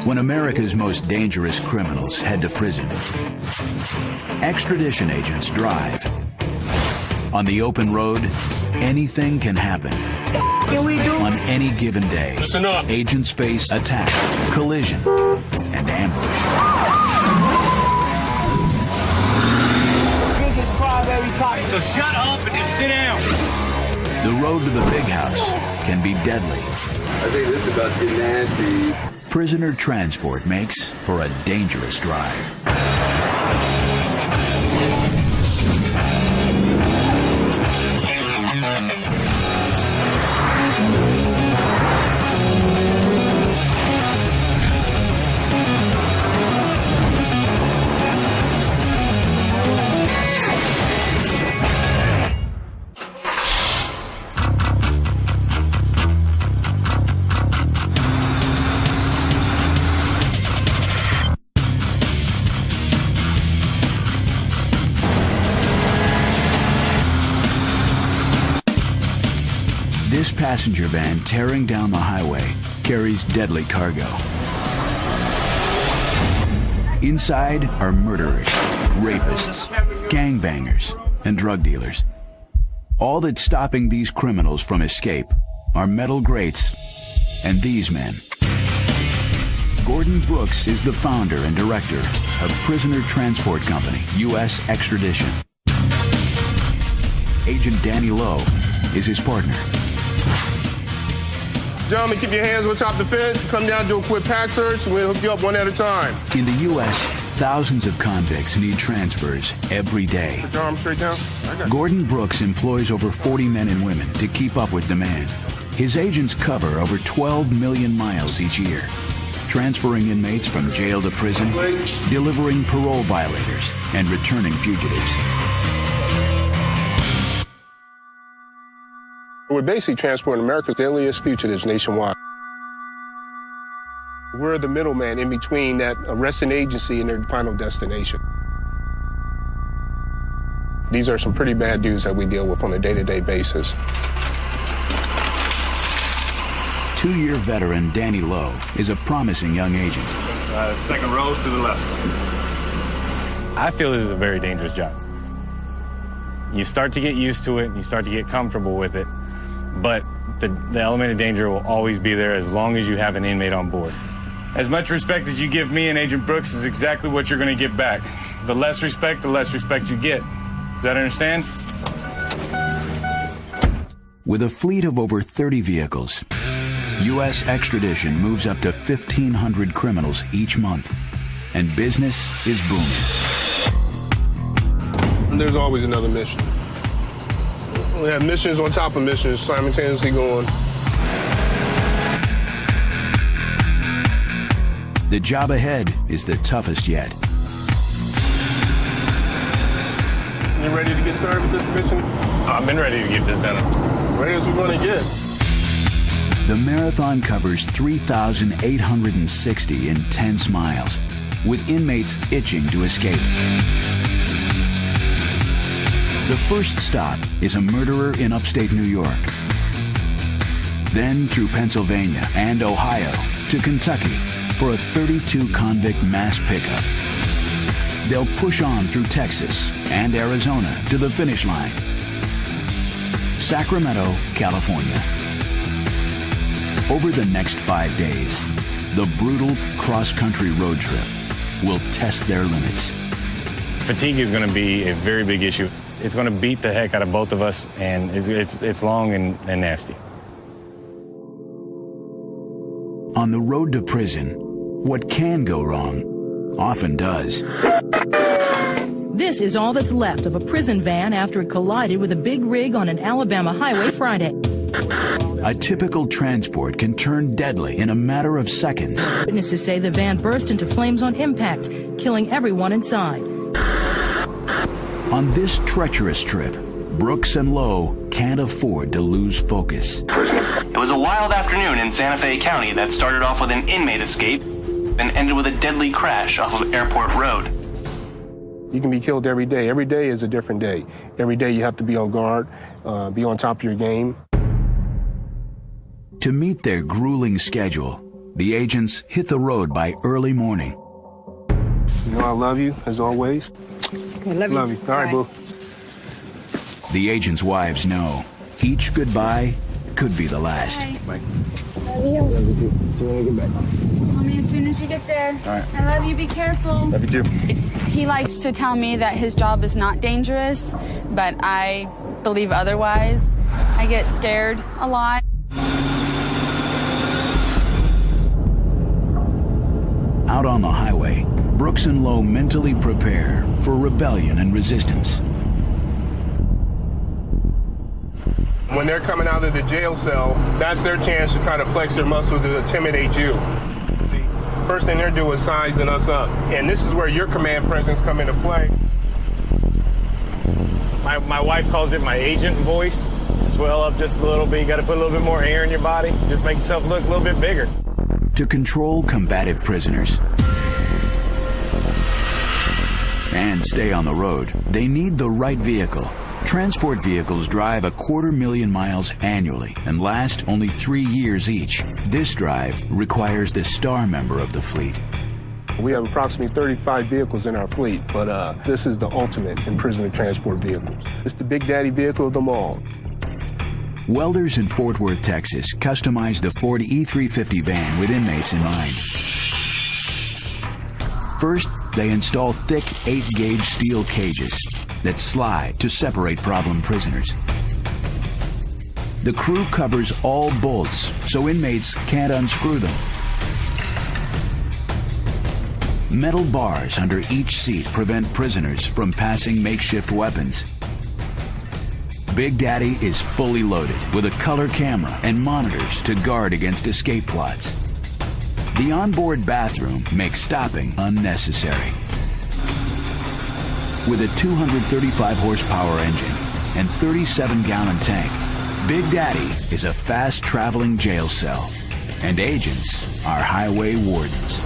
when America's most dangerous criminals head to prison. Extradition agents drive. On the open road, anything can happen. On any given day, Listen up. agents face attack, collision, and ambush. Biggest crybaby pocket. So shut up and just sit down. The road to the big house can be deadly. I think this is about to get nasty. Prisoner transport makes for a dangerous drive. This passenger van tearing down the highway carries deadly cargo. Inside are murderers, rapists, gangbangers, and drug dealers. All that's stopping these criminals from escape are metal grates and these men. Gordon Brooks is the founder and director of Prisoner Transport Company, U.S. Extradition. Agent Danny Lowe is his partner. Gentlemen, keep your hands on top of the fence. Come down, do a quick pat search, and we'll hook you up one at a time. In the U.S., thousands of convicts need transfers every day. Put your arm straight down. I got you. Gordon Brooks employs over 40 men and women to keep up with demand. His agents cover over 12 million miles each year, transferring inmates from jail to prison, delivering parole violators, and returning fugitives. We're basically transporting America's deadliest fugitives nationwide. We're the middleman in between that arresting agency and their final destination. These are some pretty bad dudes that we deal with on a day-to-day basis. Two-year veteran Danny Lowe is a promising young agent. Second rows to the left. I feel this is a very dangerous job. You start to get used to it, and you start to get comfortable with it, but the element of danger will always be there as long as you have an inmate on board. As much respect as you give me and Agent Brooks is exactly what you're going to get back. The less respect you get. Does that understand? With a fleet of over 30 vehicles, U.S. Extradition moves up to 1,500 criminals each month, and business is booming. There's always another mission. We have missions on top of missions simultaneously going. The job ahead is the toughest yet. You ready to get started with this mission? I've been ready to get this done. Ready as we're going to get. The marathon covers 3,860 intense miles, with inmates itching to escape. The first stop is a murderer in upstate New York. Then through Pennsylvania and Ohio to Kentucky for a 32-convict mass pickup. They'll push on through Texas and Arizona to the finish line. Sacramento, California. Over the next 5 days, the brutal cross-country road trip will test their limits. Fatigue is going to be a very big issue. It's going to beat the heck out of both of us, and it's long and nasty. On the road to prison, what can go wrong often does. This is all that's left of a prison van after it collided with a big rig on an Alabama highway Friday. A typical transport can turn deadly in a matter of seconds. Witnesses say the van burst into flames on impact, killing everyone inside. On this treacherous trip, Brooks and Lowe can't afford to lose focus. It was a wild afternoon in Santa Fe County that started off with an inmate escape and ended with a deadly crash off of Airport Road. You can be killed every day. Every day is a different day. Every day you have to be on guard, be on top of your game. To meet their grueling schedule, the agents hit the road by early morning. You know I love you, as always. I love you. All right, boo. The agents' wives know each goodbye could be the last. Bye. See you when you get back. Call me as soon as you get there. All right. I love you. Be careful. Love you too. He likes to tell me that his job is not dangerous, but I believe otherwise. I get scared a lot. Out on the highway, Brooks and Lowe mentally prepare for rebellion and resistance. When they're coming out of the jail cell, that's their chance to try to flex their muscle to intimidate you. The first thing they're doing is sizing us up. And this is where your command presence come into play. My wife calls it my agent voice. Swell up just a little bit. You got to put a little bit more air in your body. Just make yourself look a little bit bigger. To control combative prisoners and stay on the road, they need the right vehicle. Transport vehicles drive 250,000 miles annually and last only 3 years each. This drive requires the star member of the fleet. We have approximately 35 vehicles in our fleet, but this is the ultimate in prisoner transport vehicles. It's the big daddy vehicle of them all. Welders in Fort Worth, Texas, customized the Ford E350 van with inmates in mind. First, they install thick 8-gauge steel cages that slide to separate problem prisoners. The crew covers all bolts so inmates can't unscrew them. Metal bars under each seat prevent prisoners from passing makeshift weapons. Big Daddy is fully loaded with a color camera and monitors to guard against escape plots. The onboard bathroom makes stopping unnecessary. With a 235 horsepower engine and 37-gallon tank, Big Daddy is a fast-traveling jail cell, and agents are highway wardens.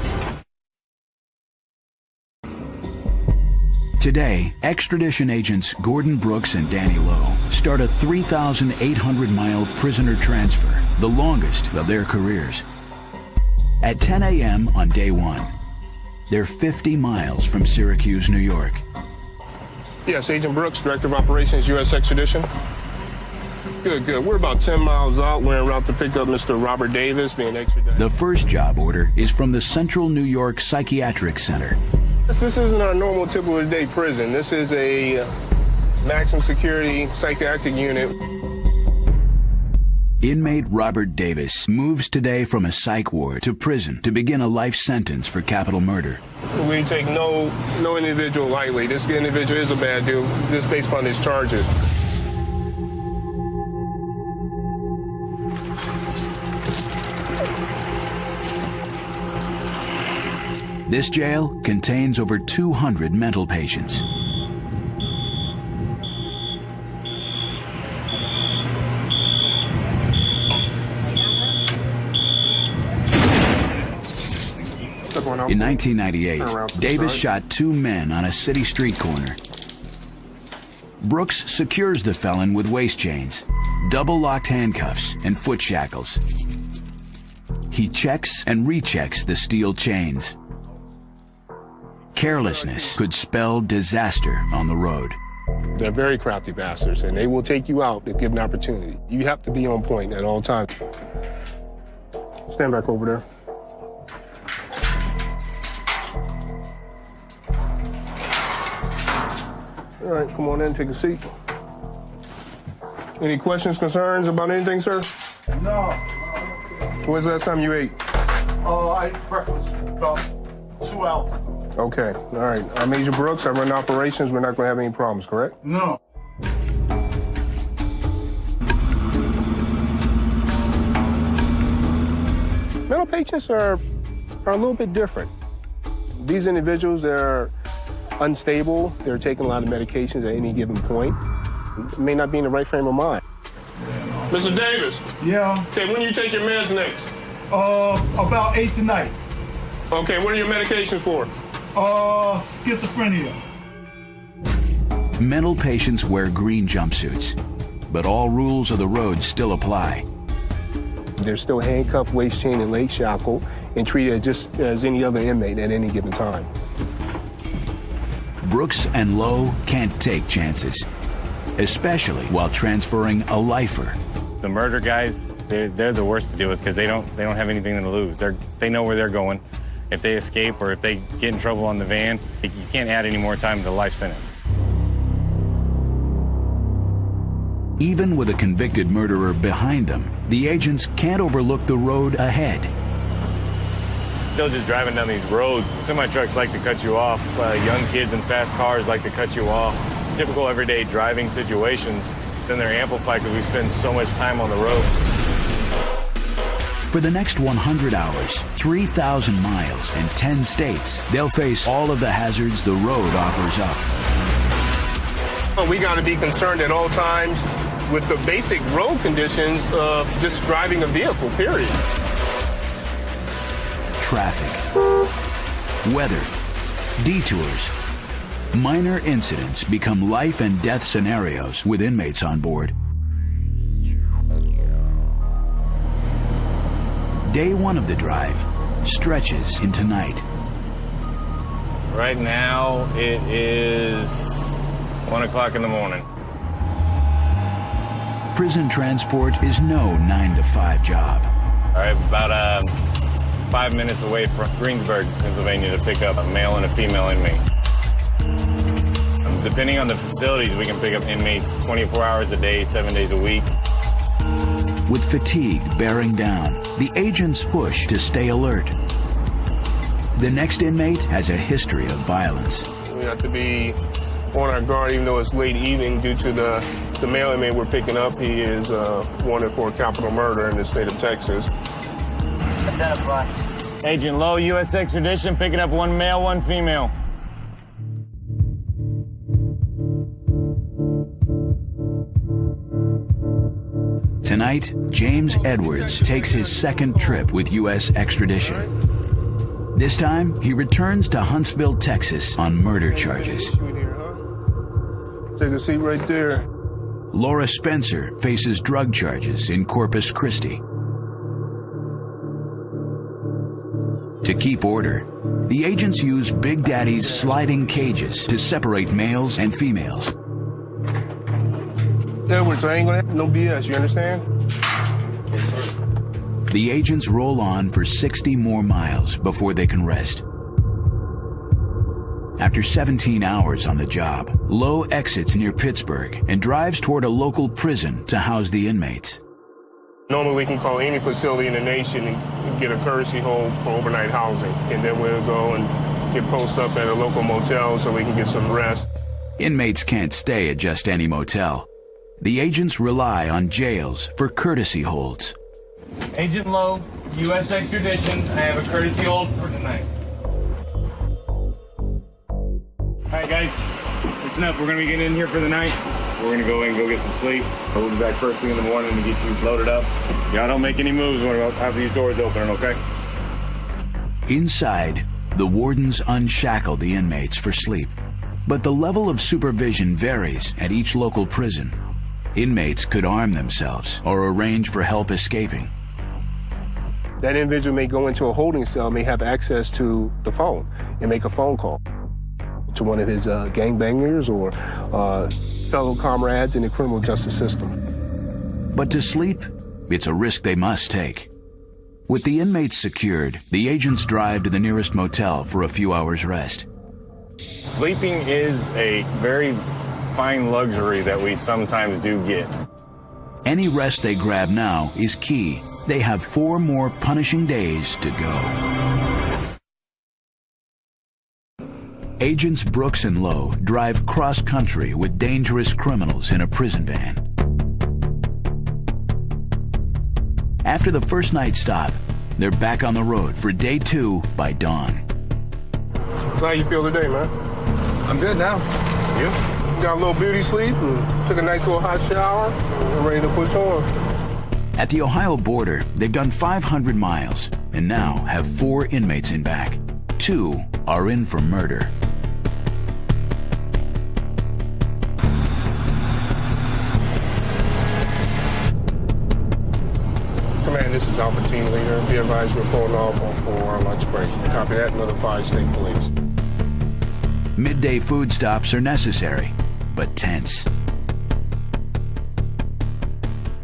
Today, extradition agents Gordon Brooks and Danny Lowe start a 3,800-mile prisoner transfer, the longest of their careers. At 10 a.m. on day one, they're 50 miles from Syracuse, New York. Yes, Agent Brooks, Director of Operations, U.S. Extradition. Good. We're about 10 miles out. We're en route to pick up Mr. Robert Davis being extradited. The first job order is from the Central New York Psychiatric Center. This isn't our normal typical day prison. This is a maximum security psychiatric unit. Inmate Robert Davis moves today from a psych ward to prison to begin a life sentence for capital murder. We take no individual lightly. This individual is a bad dude, just based upon his charges. This jail contains over 200 mental patients. In 1998, Davis shot 2 men on a city street corner. Brooks secures the felon with waist chains, double-locked handcuffs, and foot shackles. He checks and rechecks the steel chains. Carelessness could spell disaster on the road. They're very crafty bastards, and they will take you out if given an opportunity. You have to be on point at all times. Stand back over there. All right, come on in, take a seat. Any concerns about anything, sir? No. When's the last time you ate? I ate breakfast about 2 hours ago. Okay, all right. I'm Agent Brooks. I run operations. We're not going to have any problems, correct? No. Mental patients are a little bit different. These individuals, they're unstable. They're taking a lot of medications at any given point. May not be in the right frame of mind. Mr. Davis. Yeah. Okay, when you take your meds next? About 8 tonight. Okay, what are your medications for? Schizophrenia. Mental patients wear green jumpsuits, but all rules of the road still apply. They're still handcuffed, waist chain, and leg shackled, and treated just as any other inmate at any given time. Brooks and Lowe can't take chances, especially while transferring a lifer. The murder guys, they're the worst to deal with because they don't have anything to lose. They know where they're going. If they escape or if they get in trouble on the van, you can't add any more time to the life sentence. Even with a convicted murderer behind them, the agents can't overlook the road ahead. Still just driving down these roads, semi-trucks like to cut you off. Young kids in fast cars like to cut you off. Typical everyday driving situations. Then they're amplified because we spend so much time on the road. For the next 100 hours, 3,000 miles, and 10 states, they'll face all of the hazards the road offers up. We got to be concerned at all times with the basic road conditions of just driving a vehicle, period. Traffic, weather, detours. Minor incidents become life and death scenarios with inmates on board. Day one of the drive stretches into night. Right now, it is 1 o'clock in the morning. Prison transport is no 9-to-5 job. All right, about 5 minutes away from Greensburg, Pennsylvania, to pick up a male and a female inmate. Depending on the facilities, we can pick up inmates 24 hours a day, 7 days a week. With fatigue bearing down, the agents push to stay alert. The next inmate has a history of violence. We have to be on our guard even though it's late evening due to the male inmate we're picking up. He is wanted for capital murder in the state of Texas. Agent Lowe, U.S. extradition, picking up 1 male, 1 female. Tonight, James Edwards takes his second trip with U.S. extradition. This time, he returns to Huntsville, Texas on murder charges. Take a seat right there. Laura Spencer faces drug charges in Corpus Christi. To keep order, the agents use Big Daddy's sliding cages to separate males and females. Edwards, I ain't gonna have no BS, you understand? The agents roll on for 60 more miles before they can rest. After 17 hours on the job, Lowe exits near Pittsburgh and drives toward a local prison to house the inmates. Normally we can call any facility in the nation and get a courtesy home for overnight housing. And then we'll go and get posted up at a local motel so we can get some rest. Inmates can't stay at just any motel. The agents rely on jails for courtesy holds. Agent Lowe, U.S. extradition. I have a courtesy hold for tonight. All right, guys, listen up. We're going to be getting in here for the night. We're going to go in and go get some sleep. We'll be back first thing in the morning to get you loaded up. Y'all don't make any moves when we have these doors opening, okay? Inside, the wardens unshackle the inmates for sleep. But the level of supervision varies at each local prison. Inmates could arm themselves or arrange for help escaping. That individual may go into a holding cell, may have access to the phone and make a phone call to one of his gangbangers or fellow comrades in the criminal justice system. But to sleep, it's a risk they must take. With the inmates secured, the agents drive to the nearest motel for a few hours' rest. Sleeping is a very fine luxury that we sometimes do get. Any rest they grab now is key. They have 4 more punishing days to go. Agents Brooks and Lowe drive cross-country with dangerous criminals in a prison van. After the first night stop, they're back on the road for day 2 by dawn. So how you feel today, man? I'm good now. You? Got a little beauty sleep and took a nice little hot shower and ready to push on. At the Ohio border, they've done 500 miles and now have 4 inmates in back. 2 are in for murder. Command, this is Alpha Team Leader. Be advised we're pulling off for our lunch break. Copy that, another 5 State Police. Midday food stops are necessary, but tense.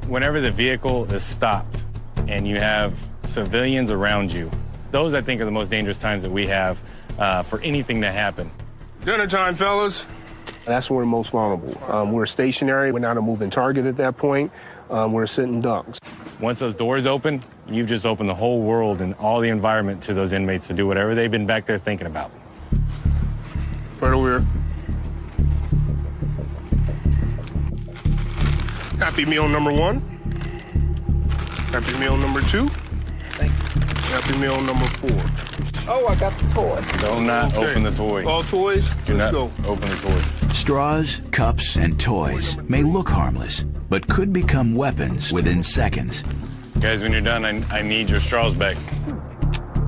Whenever the vehicle is stopped and you have civilians around you, those I think are the most dangerous times that we have for anything to happen. Dinner time, fellas. That's when we're most vulnerable. We're stationary. We're not a moving target at that point. We're sitting ducks. Once those doors open, you've just opened the whole world and all the environment to those inmates to do whatever they've been back there thinking about. Right over here. Happy meal number 1. Happy meal number 2. Thank you. Happy meal number 4. Oh, I got the toy. Do not Okay. open the toy. All toys? Do Let's not go. open the toy. Straws, cups, and toys may look harmless, but could become weapons within seconds. Guys, when you're done, I need your straws back.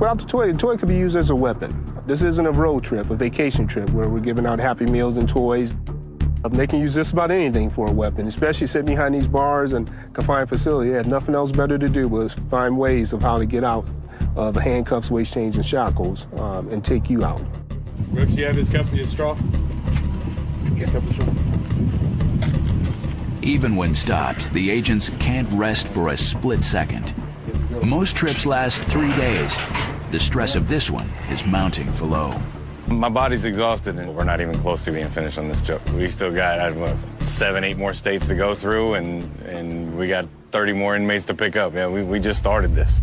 Without the toy could be used as a weapon. This isn't a road trip, a vacation trip, where we're giving out Happy Meals and toys. They can use just about anything for a weapon, especially sitting behind these bars and confined facility. They had nothing else better to do was find ways of how to get out of handcuffs, waist chains, and shackles and take you out. Brooks, you have his cup and his straw? Even when stopped, the agents can't rest for a split second. Most trips last 3 days. The stress of this one is mounting for Lowe. My body's exhausted, and we're not even close to being finished on this job. We still got, 7, 8 more states to go through, and we got 30 more inmates to pick up. Yeah, we just started this.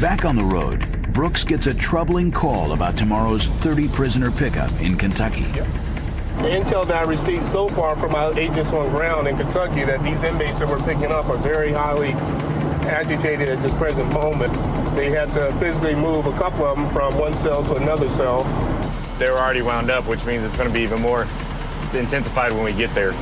Back on the road, Brooks gets a troubling call about tomorrow's 30-prisoner pickup in Kentucky. The intel that I received so far from our agents on ground in Kentucky that these inmates that we're picking up are very highly agitated at this present moment. They had to physically move a couple of them from one cell to another cell. They're already wound up, which means it's going to be even more intensified when we get there.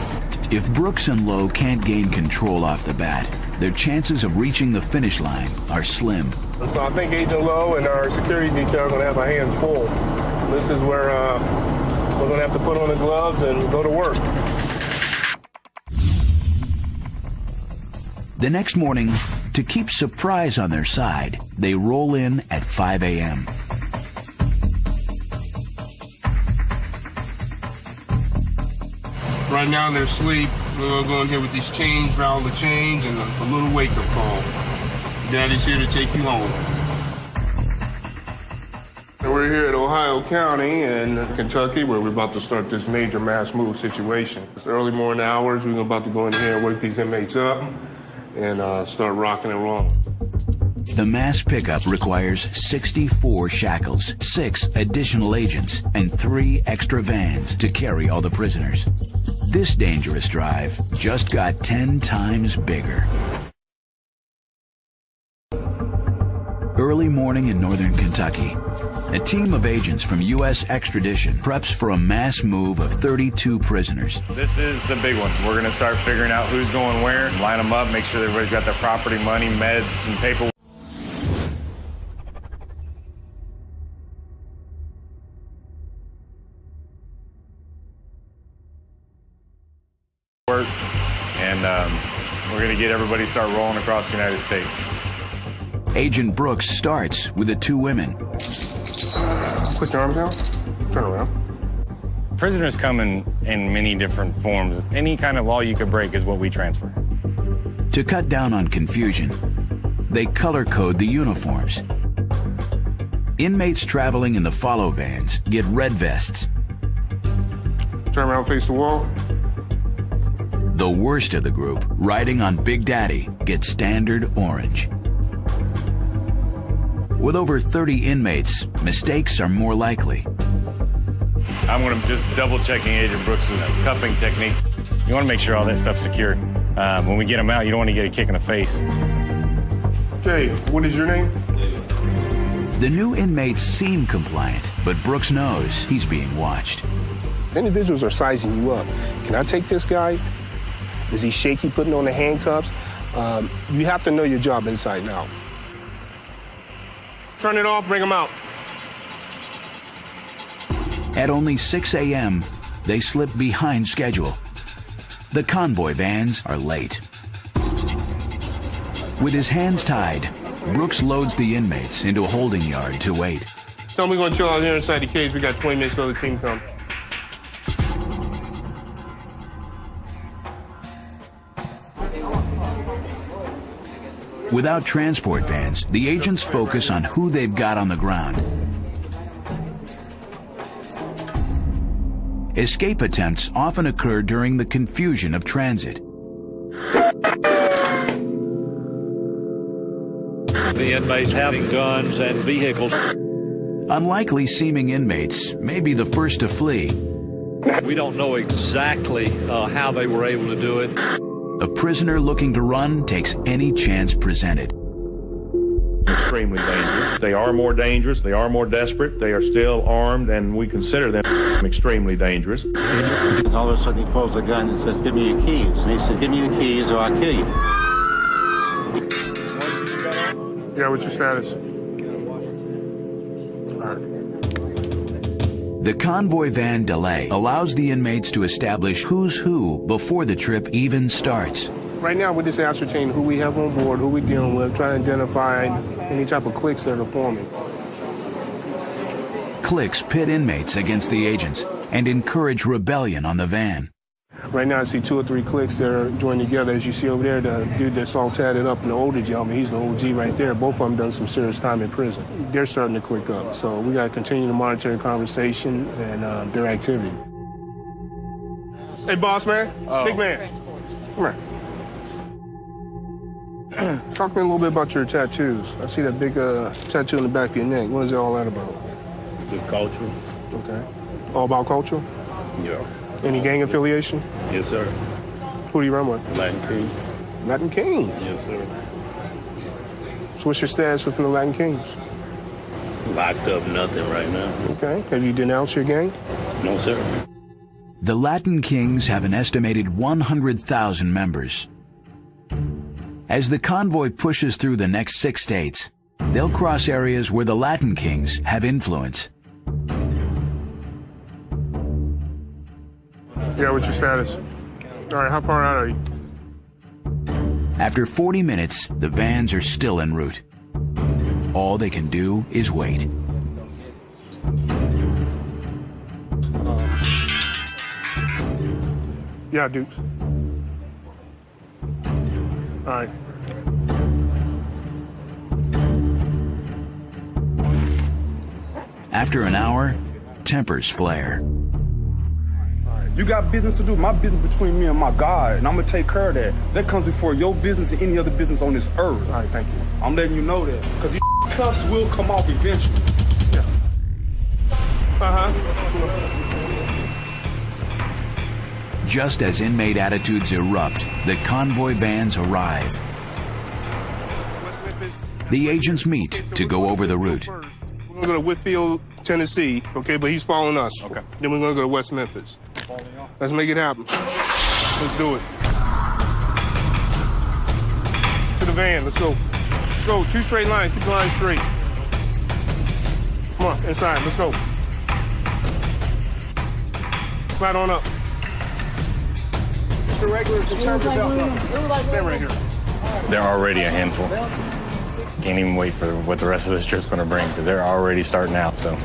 If Brooks and Lowe can't gain control off the bat, their chances of reaching the finish line are slim. So I think Agent Lowe and our security detail are going to have our hands full. This is where we're going to have to put on the gloves and go to work. The next morning, to keep surprise on their side, they roll in at 5 a.m. Right now they're asleep. We're going to go in here with these chains, rattle the chains, and a little wake-up call. Daddy's here to take you home. We're here at Ohio County in Kentucky, where we're about to start this major mass move situation. It's early morning hours. We're about to go in here and wake these inmates up and start rocking and rolling. The mass pickup requires 64 shackles, 6 additional agents, and 3 extra vans to carry all the prisoners. This dangerous drive just got 10 times bigger. Early morning in northern Kentucky, a team of agents from U.S. Extradition preps for a mass move of 32 prisoners. This is the big one. We're going to start figuring out who's going where, line them up, make sure everybody's got their property, money, meds, and paperwork. And we're going to get everybody start rolling across the United States. Agent Brooks starts with the 2 women. Put your arms down. Turn around. Prisoners come in many different forms. Any kind of law you could break is what we transfer. To cut down on confusion, they color code the uniforms. Inmates traveling in the follow vans get red vests. Turn around, face the wall. The worst of the group, riding on Big Daddy, get standard orange. With over 30 inmates, mistakes are more likely. I'm going to just double-checking Agent Brooks' cuffing techniques. You want to make sure all that stuff's secured. When we get them out, you don't want to get a kick in the face. Okay, what is your name? The new inmates seem compliant, but Brooks knows he's being watched. Individuals are sizing you up. Can I take this guy? Is he shaky putting on the handcuffs? You have to know your job inside and out. Turn it off, bring him out. At only 6 a.m., they slip behind schedule. The convoy vans are late. With his hands tied, Brooks loads the inmates into a holding yard to wait. Tell me we're going to chill out here inside the cage. We got 20 minutes till the team comes. Without transport vans, the agents focus on who they've got on the ground. Escape attempts often occur during the confusion of transit. The inmates having guns and vehicles. Unlikely seeming inmates may be the first to flee. We don't know exactly how they were able to do it. A prisoner looking to run takes any chance presented. Extremely dangerous. They are more dangerous. They are more desperate. They are still armed, and we consider them extremely dangerous. All of a sudden he pulls the gun and says, "Give me your keys." And he said, "Give me the keys or I'll kill you." Yeah, what's your status? All right. The convoy van delay allows the inmates to establish who's who before the trip even starts. Right now, we're just ascertaining who we have on board, who we're dealing with, trying to identify any type of cliques that are forming. Cliques pit inmates against the agents and encourage rebellion on the van. Right now, I see 2 or 3 cliques that are joined together. As you see over there, the dude that's all tatted up, and the older gentleman, he's the OG right there. Both of them done some serious time in prison. They're starting to click up, so we got to continue to monitor their conversation and their activity. Hey, boss man, big man, come here. Talk to me a little bit about your tattoos. I see that big tattoo in the back of your neck. What is all that about? Just culture. Okay. All about culture? Yeah. Any gang affiliation? Yes, sir. Who do you run with? Latin Kings. Latin Kings? Yes, sir. So what's your status within the Latin Kings? Locked up, nothing right now. Okay. Have you denounced your gang? No, sir. The Latin Kings have an estimated 100,000 members. As the convoy pushes through the next 6 states, they'll cross areas where the Latin Kings have influence. Yeah, what's your status? All right, how far out are you? After 40 minutes, the vans are still en route. All they can do is wait. Yeah, Dukes. All right. After an hour, tempers flare. You got business to do. My business between me and my God, and I'm gonna take care of that. That comes before your business and any other business on this earth. All right, thank you. I'm letting you know that, because these cuffs will come off eventually. Yeah. Just as inmate attitudes erupt, the convoy vans arrive. The agents meet to go over the route. We're gonna go to Whitfield, Tennessee, okay, but he's following us. Okay. Then we're gonna go to West Memphis. Let's make it happen. Let's do it. To the van, let's go. Let's go, 2 straight lines, keep the line straight. Come on, inside, let's go. Right on up. Mr. Regular, stand right here. They're already a handful. Can't even wait for what the rest of this trip's going to bring, because they're already starting out. So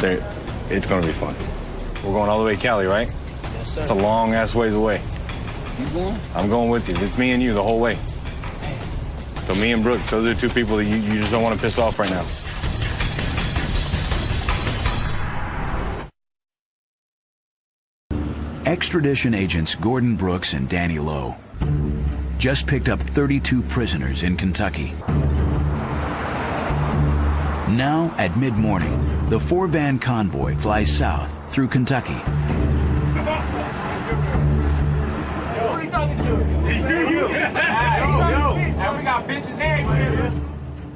it's going to be fun. We're going all the way to Cali, right? Yes, sir. It's a long-ass ways away. You going? I'm going with you. It's me and you the whole way. So me and Brooks, those are 2 people that you just don't want to piss off right now. Extradition agents Gordon Brooks and Danny Lowe just picked up 32 prisoners in Kentucky. Now, at mid-morning, the 4-van convoy flies south through Kentucky.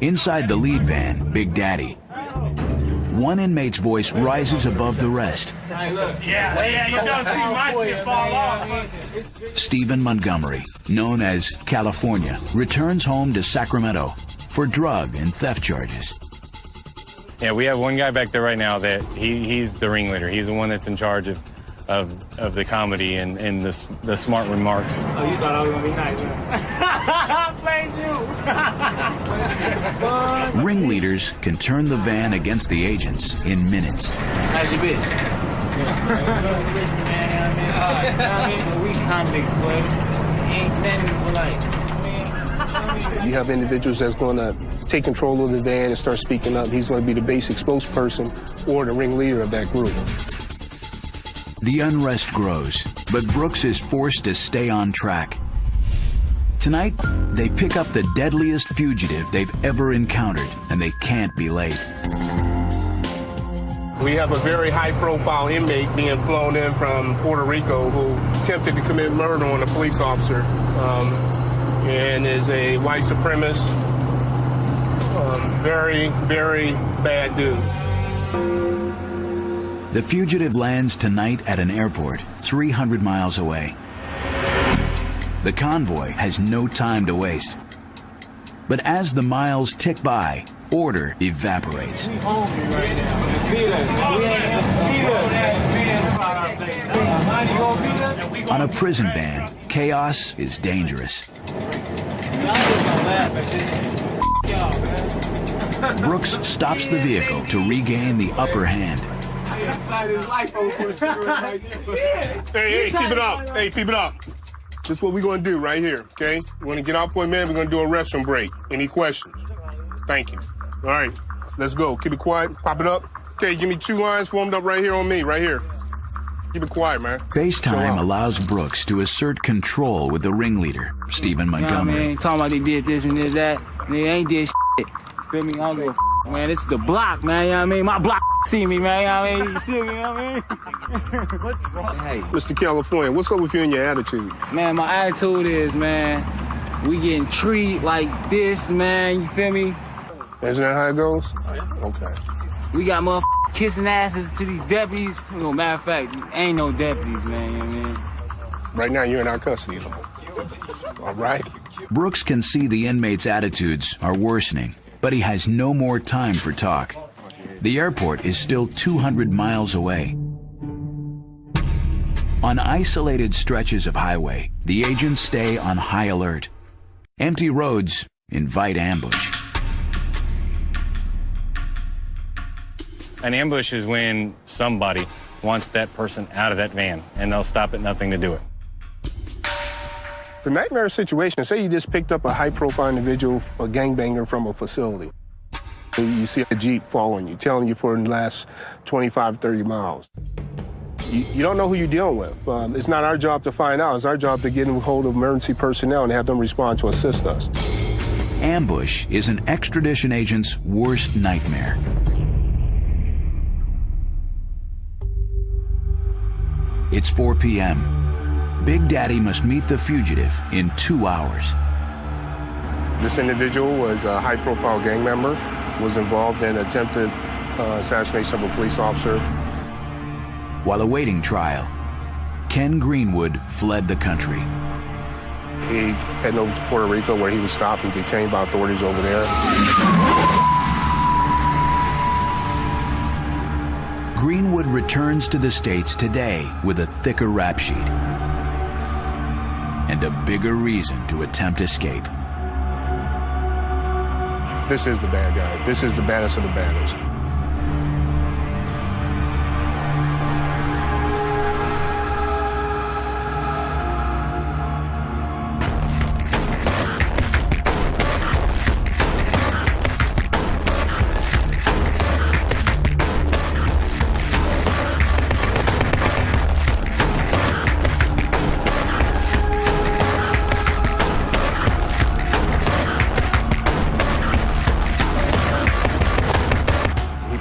Inside the lead van, Big Daddy, one inmate's voice rises above the rest. Stephen Montgomery, known as California, returns home to Sacramento for drug and theft charges. Yeah, we have one guy back there right now that he's the ringleader. He's the one that's in charge of of the comedy and the smart remarks. Oh, you thought I was gonna be nice, huh? I played you. Ringleaders can turn the van against the agents in minutes. How's your bitch? We convicts, boy. Ain't nothing polite. You have individuals that's going to take control of the van and start speaking up. He's going to be the basic spokesperson or the ringleader of that group. The unrest grows, but Brooks is forced to stay on track. Tonight, they pick up the deadliest fugitive they've ever encountered, and they can't be late. We have a very high-profile inmate being flown in from Puerto Rico who attempted to commit murder on a police officer and is a white supremacist. Very, very bad dude. The fugitive lands tonight at an airport 300 miles away. The convoy has no time to waste. But as the miles tick by, order evaporates. On a prison van, chaos is dangerous. Brooks stops the vehicle to regain the upper hand. Hey, keep it up. Hey, keep it up. This is what we're going to do right here, okay? We're going to get out for a minute. We're going to do a restroom break. Any questions? Thank you. All right, let's go. Keep it quiet. Pop it up. Okay, give me 2 lines formed up right here on me, right here. Keep it quiet, man. FaceTime allows Brooks to assert control with the ringleader, Stephen Montgomery. Nah, man, talking about they did this and this, that. They ain't did shit. Feel me? I don't give a man. This is the block, man. You know what I mean? My block see me, man. You know what I mean? You see me, you know what I mean? Hey. Mr. California, what's up with you and your attitude? Man, my attitude is, man, we getting treated like this, man. You feel me? Isn't that how it goes? Okay. We got motherfuckers kissing asses to these deputies. No, matter of fact, ain't no deputies, man. You know what I mean? Right now, you're in our custody, though. All right? Brooks can see the inmates' attitudes are worsening, but he has no more time for talk. The airport is still 200 miles away. On isolated stretches of highway, the agents stay on high alert. Empty roads invite ambush. An ambush is when somebody wants that person out of that van, and they'll stop at nothing to do it. The nightmare situation, say you just picked up a high-profile individual, a gangbanger from a facility. You see a Jeep following you, telling you for the last 25, 30 miles. You don't know who you're dealing with. It's not our job to find out. It's our job to get in hold of emergency personnel and have them respond to assist us. Ambush is an extradition agent's worst nightmare. It's 4 p.m. Big Daddy must meet the fugitive in 2 hours. This individual was a high-profile gang member, was involved in attempted assassination of a police officer. While awaiting trial, Ken Greenwood fled the country. He headed over to Puerto Rico where he was stopped and detained by authorities over there. Greenwood returns to the States today with a thicker rap sheet and a bigger reason to attempt escape. This is the bad guy. This is the baddest of the baddest.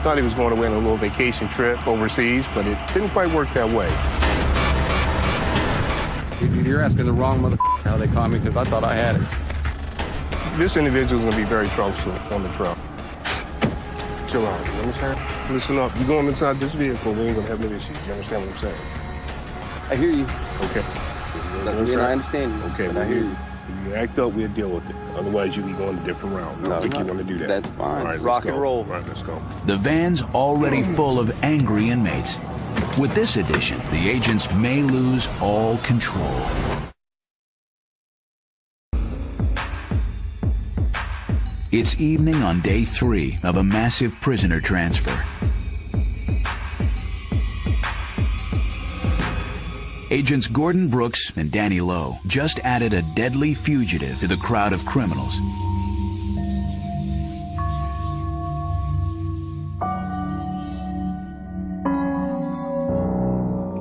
Thought he was going away on a little vacation trip overseas, but it didn't quite work that way. You're asking the wrong motherfucker how they call me, because I thought I had it. This individual is going to be very troublesome on the truck. Chill out, you understand? Listen up, you're going inside this vehicle, we ain't going to have no issues. You understand what I'm saying? I hear you. Okay. I understand you. Okay, I hear you. If you act up, we'll deal with it. Otherwise, you'll be going a different route. I don't think you want to do that. That's fine. All right, rock and roll. All right, let's go. The van's already full of angry inmates. With this addition, the agents may lose all control. It's evening on day 3 of a massive prisoner transfer. Agents Gordon Brooks and Danny Lowe just added a deadly fugitive to the crowd of criminals.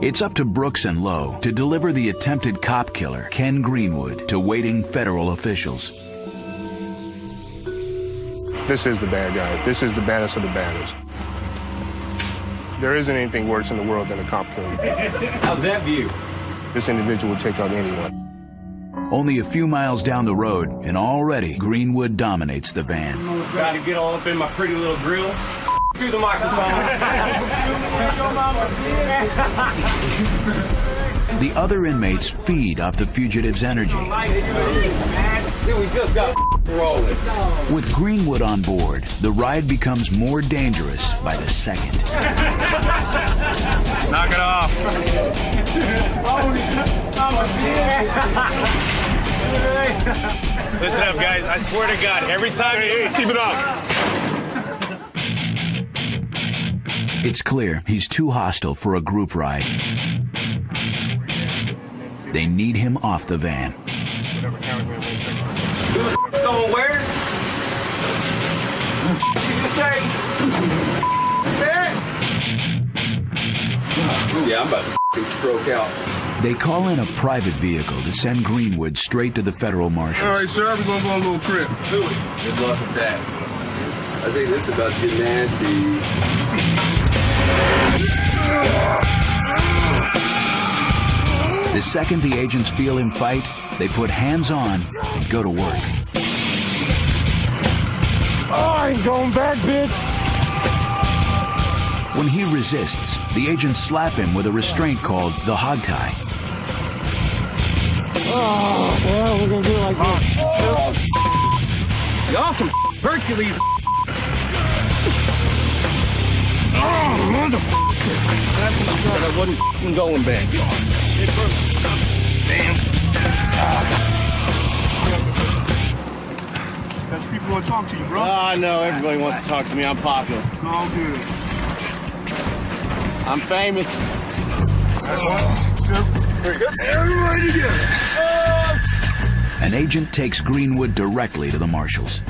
It's up to Brooks and Lowe to deliver the attempted cop killer, Ken Greenwood, to waiting federal officials. This is the bad guy. This is the baddest of the baddest. There isn't anything worse in the world than a cop killer. How's that view? This individual will take out anyone. Only a few miles down the road, and already Greenwood dominates the van. Got to get all up in my pretty little grill. Through the microphone. The other inmates feed off the fugitive's energy. We just got rolling. With Greenwood on board, the ride becomes more dangerous by the second. Knock it off. Listen up, guys. I swear to God, every time Hey, keep it up. It's clear he's too hostile for a group ride. They need him off the van. Going where? What you just say? Yeah, I'm about to stroke out. They call in a private vehicle to send Greenwood straight to the federal marshals. All right, sir, we're going to go on a little trip. Do it. Good luck with that. I think this is about to get nasty. The second the agents feel him fight, they put hands on and go to work. Oh, I ain't going back, bitch. When he resists, the agents slap him with a restraint called the hog tie. Oh, well, we're going to do it like this. Y'all some Hercules. Oh, motherfucker. I wasn't going back. Damn. That's people want to talk to you, bro. I know. Everybody wants to talk to me. I'm popular. It's all good. I'm famous. That's one, two, three. Everybody together. An agent takes Greenwood directly to the marshals.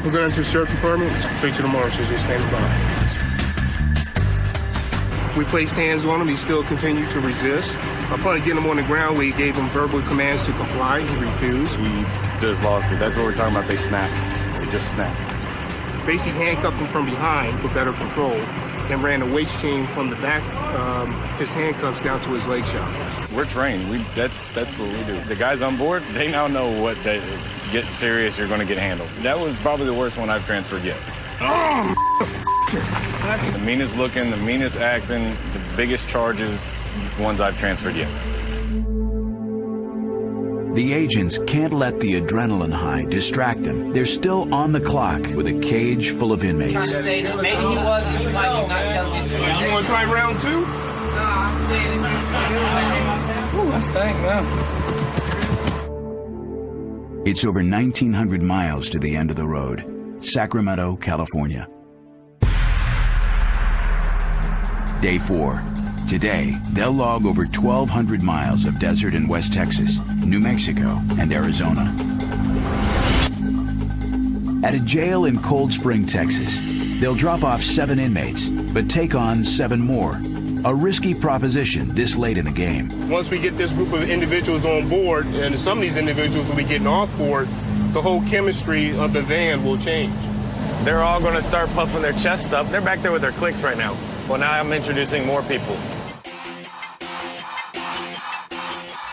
We're going to the sheriff department, straight to the marshals. They're standing by. We placed hands on him. He still continued to resist. Upon getting him on the ground, we gave him verbal commands to comply. He refused. He just lost it. That's what we're talking about. They snapped. They just snapped. Basically handcuffed him from behind for better control and ran a weight chain from the back, his handcuffs down to his leg shackles. We're trained. That's what we do. The guys on board, they now know what they get serious, you're going to get handled. That was probably the worst one I've transferred yet. Oh, the meanest looking, the meanest acting, the biggest charges, ones I've transferred yet. The agents can't let the adrenaline high distract them. They're still on the clock with a cage full of inmates. Maybe he was, he might be not telling the truth. You want to try round two? Ooh, that's dang, man. It's over 1,900 miles to the end of the road, Sacramento, California. Day 4. Today, they'll log over 1,200 miles of desert in West Texas, New Mexico, and Arizona. At a jail in Cold Spring, Texas, they'll drop off 7 inmates, but take on 7 more. A risky proposition this late in the game. Once we get this group of individuals on board, and some of these individuals will be getting off board, the whole chemistry of the van will change. They're all going to start puffing their chest up. They're back there with their cliques right now. Well, now I'm introducing more people.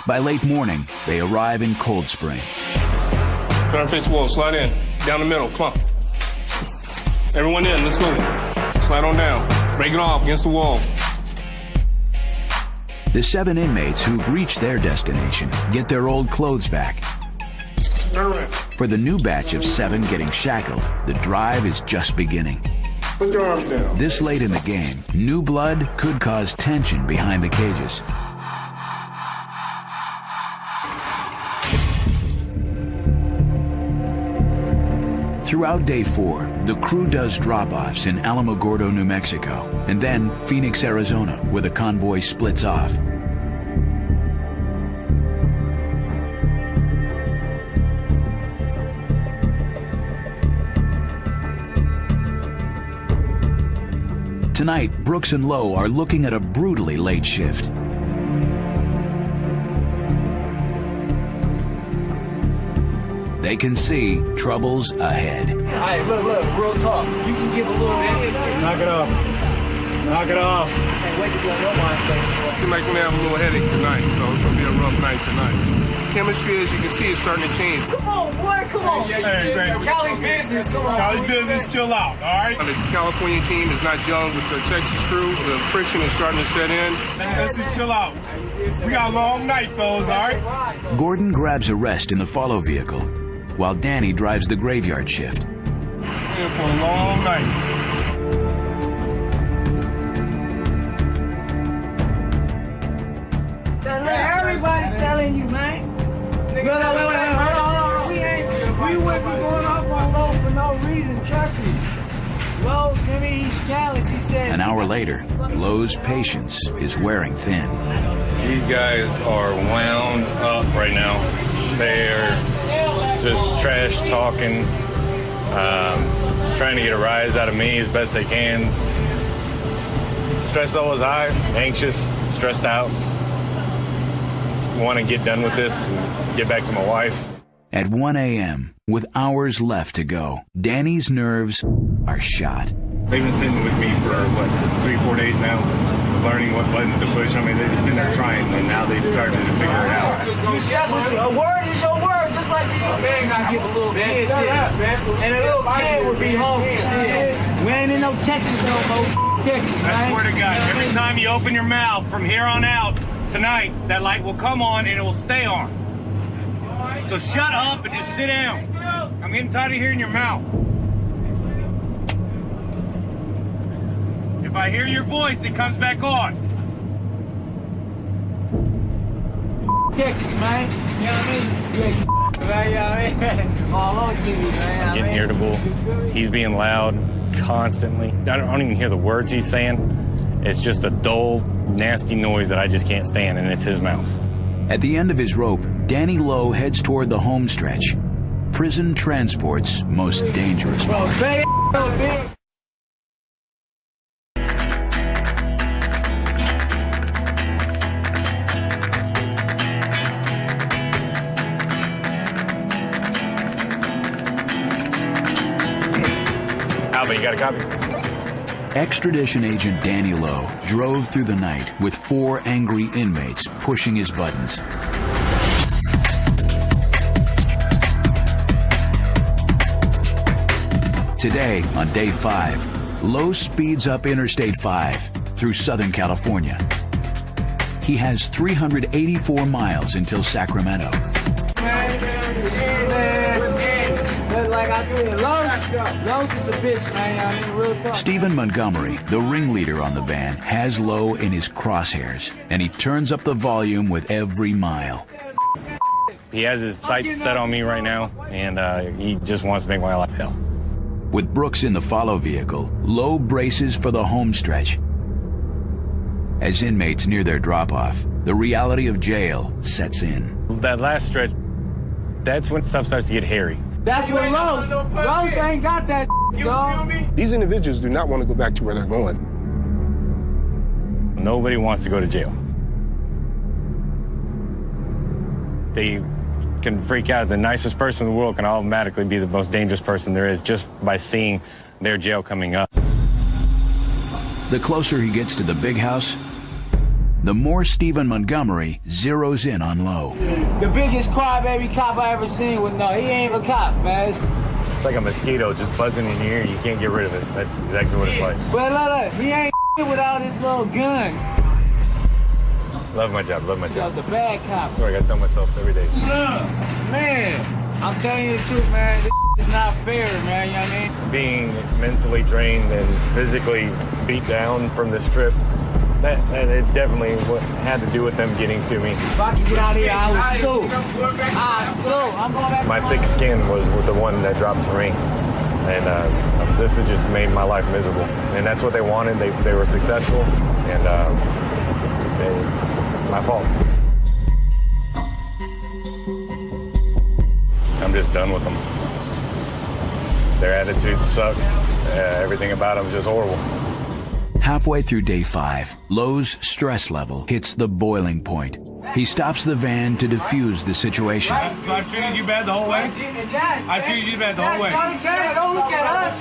By late morning, they arrive in Cold Spring. Turn face wall, slide in. Down the middle, come on. Everyone in, let's go. Slide on down. Break it off against the wall. The 7 inmates who've reached their destination get their old clothes back. Turn around. For the new batch of 7 getting shackled, the drive is just beginning. Put your arms down. This late in the game, new blood could cause tension behind the cages. Throughout day 4, the crew does drop-offs in Alamogordo, New Mexico, and then Phoenix, Arizona, where the convoy splits off. Tonight, Brooks and Lowe are looking at a brutally late shift. They can see troubles ahead. All right, look, real talk. You can give a little bit. Knock it off. Knock it off. Hey, wait to go on your mind. Seems like we're gonna have a little headache tonight, so it's gonna be a rough night tonight. Chemistry, as you can see, is starting to change. Come on, boy, come on. Cali business, come on. Cali business, chill out, all right? The California team is not gelling with the Texas crew. The friction is starting to set in. Let's just chill out. We got a long night, fellas, all right? Gordon grabs a rest in the follow vehicle, while Danny drives the graveyard shift. In for a long night. Everybody telling you, man. Wait, hold on. We wouldn't be going off on Lowe for no reason, trust me. Lowe, he's scandalous, he said. An hour later, Lowe's patience is wearing thin. These guys are wound up right now. They're just trash talking, trying to get a rise out of me as best they can. Stress level is high, anxious, stressed out. Want to get done with this and get back to my wife. At 1 a.m., with hours left to go, Danny's nerves are shot. They've been sitting with me for, 3-4 days now, learning what buttons to push. I mean, they're just sitting there trying, and now they've started to figure it out. A word is your word, just like a man got to give a little kid this. And a little kid would be hungry still. We ain't in no Texas no more. Texas, man. I swear to God, every time you open your mouth from here on out, tonight, that light will come on and it will stay on. So shut up and just sit down. I'm getting tired of hearing your mouth. If I hear your voice, it comes back on. Texas, man. You know what I mean? Yeah, all over TV, man. I'm getting irritable. He's being loud constantly. I don't even hear the words he's saying. It's just a dull, nasty noise that I just can't stand, and it's his mouth. At the end of his rope, Danny Lowe heads toward the home stretch, prison transport's most dangerous part. Albert, you got a copy? Extradition agent Danny Lowe drove through the night with 4 angry inmates pushing his buttons. Today, on day 5, Lowe speeds up Interstate 5 through Southern California. He has 384 miles until Sacramento. Like I said, Lowe's is a bitch, man. I mean, real talk. Stephen Montgomery, the ringleader on the van, has Lowe in his crosshairs, and he turns up the volume with every mile. He has his sights set on me right now, and he just wants to make my life hell. With Brooks in the follow vehicle, Lowe braces for the home stretch. As inmates near their drop-off, the reality of jail sets in. That last stretch, that's when stuff starts to get hairy. That's what Lowe's ain't got that, dog. These individuals do not want to go back to where they're going. Nobody wants to go to jail. They can freak out. The nicest person in the world can automatically be the most dangerous person there is just by seeing their jail coming up. The closer he gets to the big house, the more Stephen Montgomery zeroes in on Lowe. The biggest crybaby cop I ever seen was no, he ain't a cop, man. It's like a mosquito just buzzing in your ear. You can't get rid of it. That's exactly what it's like. But look, he ain't without his little gun. Love my job, love my job. The bad cop. That's what I gotta tell myself every day. Man, I'm telling you the truth, man. It's not fair, man, you know what I mean? Being mentally drained and physically beat down from this trip, that it definitely had to do with them getting to me. If I could get out of here, I would sue. I'm going back. My thick skin was the one that dropped for me. And this has just made my life miserable. And that's what they wanted. They were successful. And my fault. I'm just done with them. Their attitudes suck. Everything about them is just horrible. Halfway through day 5, Lowe's stress level hits the boiling point. He stops the van to defuse the situation. So I treated you bad the whole way? I treated you bad the whole way. Don't look at us.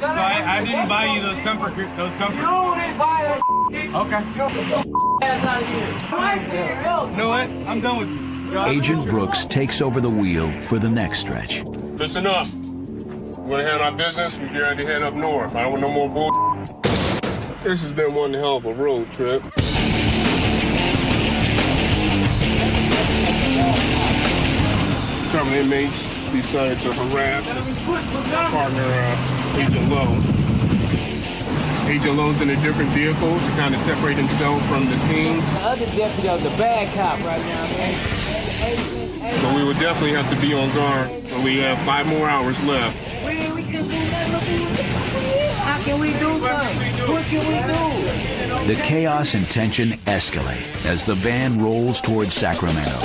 So I didn't buy you those comfort. You didn't buy us. Okay. You know what? I'm done with you. Agent Brooks takes over the wheel for the next stretch. Listen up. We're gonna handle our business. We're ready to head up north. I don't want no more bull. This has been one hell of a road trip. Several inmates decided to harass partner, Agent Lowe. Agent Lowe's in a different vehicle to kind of separate himself from the scene. The other deputy was a bad cop right now, man. But we would definitely have to be on guard. And we have 5 more hours left. How can we do something? What can we do? The chaos and tension escalate as the van rolls towards Sacramento.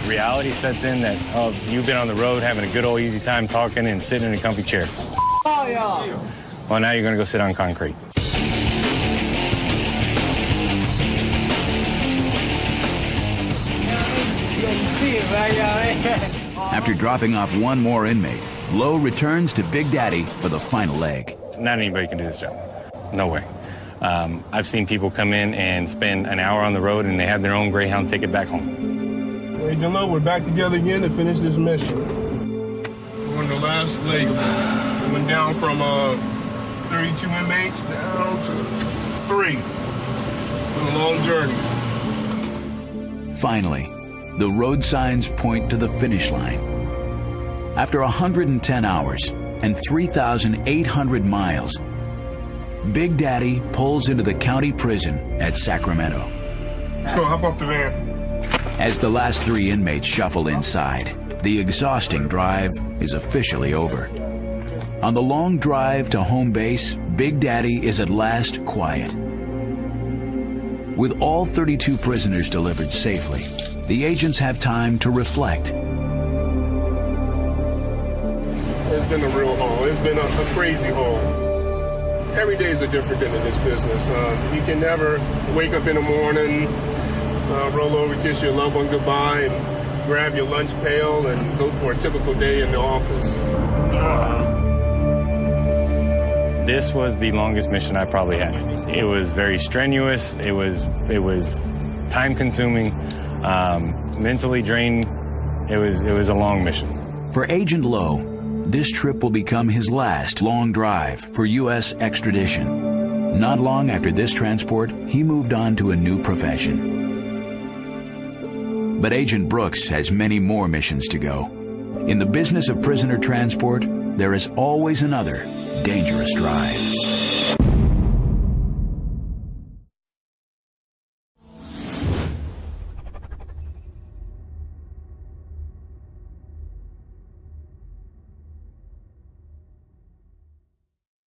Reality sets in that, you've been on the road having a good old easy time talking and sitting in a comfy chair. Oh, yeah. Well, now you're going to go sit on concrete. After dropping off one more inmate, Lowe returns to Big Daddy for the final leg. Not anybody can do this job. No way. I've seen people come in and spend an hour on the road and they have their own Greyhound ticket back home. Agent Lowe, we're back together again to finish this mission. We're on the last leg of this. We went down from 32 inmates down to 3. It's been a long journey. Finally, the road signs point to the finish line. After 110 hours and 3,800 miles, Big Daddy pulls into the county prison at Sacramento. Let's go, hop off the van. As the last 3 inmates shuffle inside, the exhausting drive is officially over. On the long drive to home base, Big Daddy is at last quiet. With all 32 prisoners delivered safely, the agents have time to reflect. It's been a real haul. It's been a crazy haul. Every day is a different day in this business. You can never wake up in the morning, roll over, kiss your loved one goodbye, and grab your lunch pail and go for a typical day in the office. This was the longest mission I probably had. It was very strenuous. It was time-consuming, mentally draining. It was a long mission. For Agent Lowe, this trip will become his last long drive for U.S. extradition. Not long after this transport, he moved on to a new profession. But Agent Brooks has many more missions to go. In the business of prisoner transport, there is always another dangerous drive.